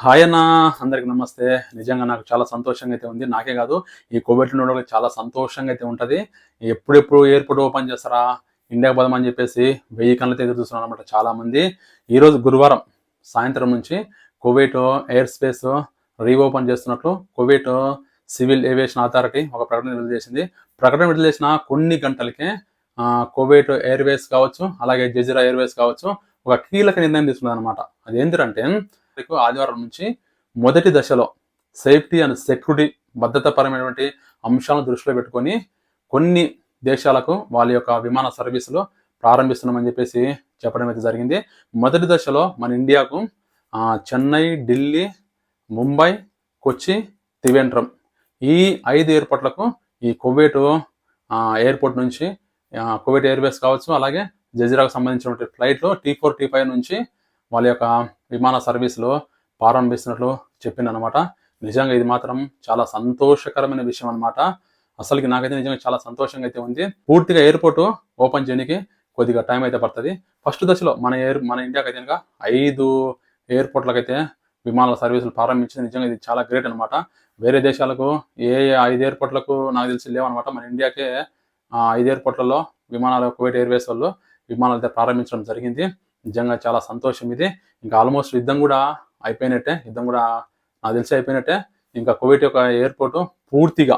Hi అన్న, అందరికి నమస్తే. నిజంగా నాకు చాలా సంతోషంగా అయితే ఉంది. నాకే కాదు, ఈ కోవిడ్ నుండి చాలా సంతోషంగా అయితే ఉంటుంది. ఎప్పుడెప్పుడు ఎయిర్పోర్ట్ ఓపెన్ చేస్తారా, ఇండియాకి పోదామని చెప్పేసి 1000 కళ్ళతో ఎదురు చూస్తున్నారు అనమాట చాలా మంది. ఈరోజు గురువారం సాయంత్రం నుంచి కువైట్ ఎయిర్ స్పేస్ రీఓపెన్ చేస్తున్నట్లు కువైట్ సివిల్ ఏవియేషన్ అథారిటీ ఒక ప్రకటన విడుదల చేసింది. ప్రకటన విడుదల చేసిన కొన్ని గంటలకే కువైట్ ఎయిర్వేస్ కావచ్చు, అలాగే జజీరా ఎయిర్వేస్ కావచ్చు, ఒక కీలక నిర్ణయం తీసుకున్నది అనమాట. అది ఏంటంటే, ఆదివారం నుంచి మొదటి దశలో సేఫ్టీ అండ్ సెక్యూరిటీ భద్రతాపరమైనటువంటి అంశాలను దృష్టిలో పెట్టుకొని కొన్ని దేశాలకు వాళ్ళ యొక్క విమాన సర్వీసులు ప్రారంభిస్తున్నామని చెప్పేసి చెప్పడం అయితే జరిగింది. మొదటి దశలో మన ఇండియాకు చెన్నై, ఢిల్లీ, ముంబై, కొచ్చి, త్రివేంద్రం ఈ 5 ఎయిర్పోర్ట్లకు ఈ కువైట్ ఎయిర్పోర్ట్ నుంచి కువైట్ ఎయిర్వేస్ కావచ్చు, అలాగే జజీరాకు సంబంధించినటువంటి ఫ్లైట్లో T4, T5 నుంచి వాళ్ళ యొక్క విమాన సర్వీసులు ప్రారంభిస్తున్నట్లు చెప్పిందనమాట. నిజంగా ఇది మాత్రం చాలా సంతోషకరమైన విషయం అనమాట. అసలుకి నాకైతే నిజంగా చాలా సంతోషంగా అయితే ఉంది. పూర్తిగా ఎయిర్పోర్ట్ ఓపెన్ చేయడానికి కొద్దిగా టైం అయితే పడుతుంది. ఫస్ట్ దశలో మన ఇండియాకి అయితే కనుక 5 ఎయిర్పోర్ట్లకైతే విమానాల సర్వీసులు ప్రారంభించింది. నిజంగా ఇది చాలా గ్రేట్ అనమాట. వేరే దేశాలకు 5 ఎయిర్పోర్ట్లకు నాకు తెలిసి లేవన్నమాట. మన ఇండియాకే 5 ఎయిర్పోర్ట్లలో విమానాలు కువైట్ ఎయిర్వేస్ వాళ్ళు విమానాలు అయితే ప్రారంభించడం జరిగింది. నిజంగా చాలా సంతోషం ఇది. ఇంకా ఆల్మోస్ట్ యుద్ధం కూడా అయిపోయినట్టే. నాకు తెలిసి అయిపోయినట్టే. ఇంకా కువైట్ యొక్క ఎయిర్పోర్ట్ పూర్తిగా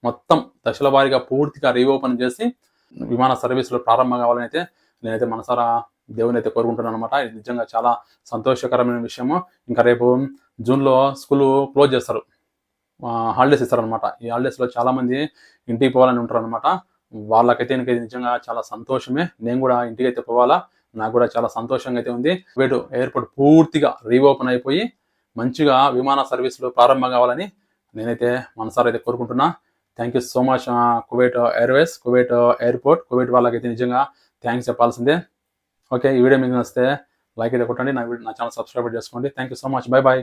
మొత్తం దశల వారీగా పూర్తిగా రీఓపెన్ చేసి విమాన సర్వీసులు ప్రారంభం కావాలని అయితే నేనైతే మనసారా దేవుని అయితే కోరుకుంటున్నాను అనమాట. ఇది నిజంగా చాలా సంతోషకరమైన విషయము. ఇంకా రేపు జూన్లో స్కూల్ క్లోజ్ చేస్తారు, హాలిడేస్ ఇస్తారనమాట. ఈ హాలిడేస్లో చాలామంది ఇంటికి పోవాలని ఉంటారు అనమాట. వాళ్ళకైతే నిజంగా చాలా సంతోషమే. నేను కూడా ఇంటికి అయితే పోవాలా. నాకు కూడా చాలా సంతోషంగా అయితే ఉంది. కువైట్ ఎయిర్పోర్ట్ పూర్తిగా రీఓపెన్ అయిపోయి మంచిగా విమాన సర్వీసులు ప్రారంభం కావాలని నేనైతే మనసారా అయితే కోరుకుంటున్నా. Thank you so much Kuwait Airways, Kuwait airport, Kuwait వాళ్ళకైతే నిజంగా థ్యాంక్స్ చెప్పాల్సిందే. ఓకే, ఈ వీడియో మీకు నచ్చితే లైక్ అయితే కొట్టండి. నా ఛానల్ సబ్స్క్రైబ్ చేసుకోండి. Thank you so much. Bye bye.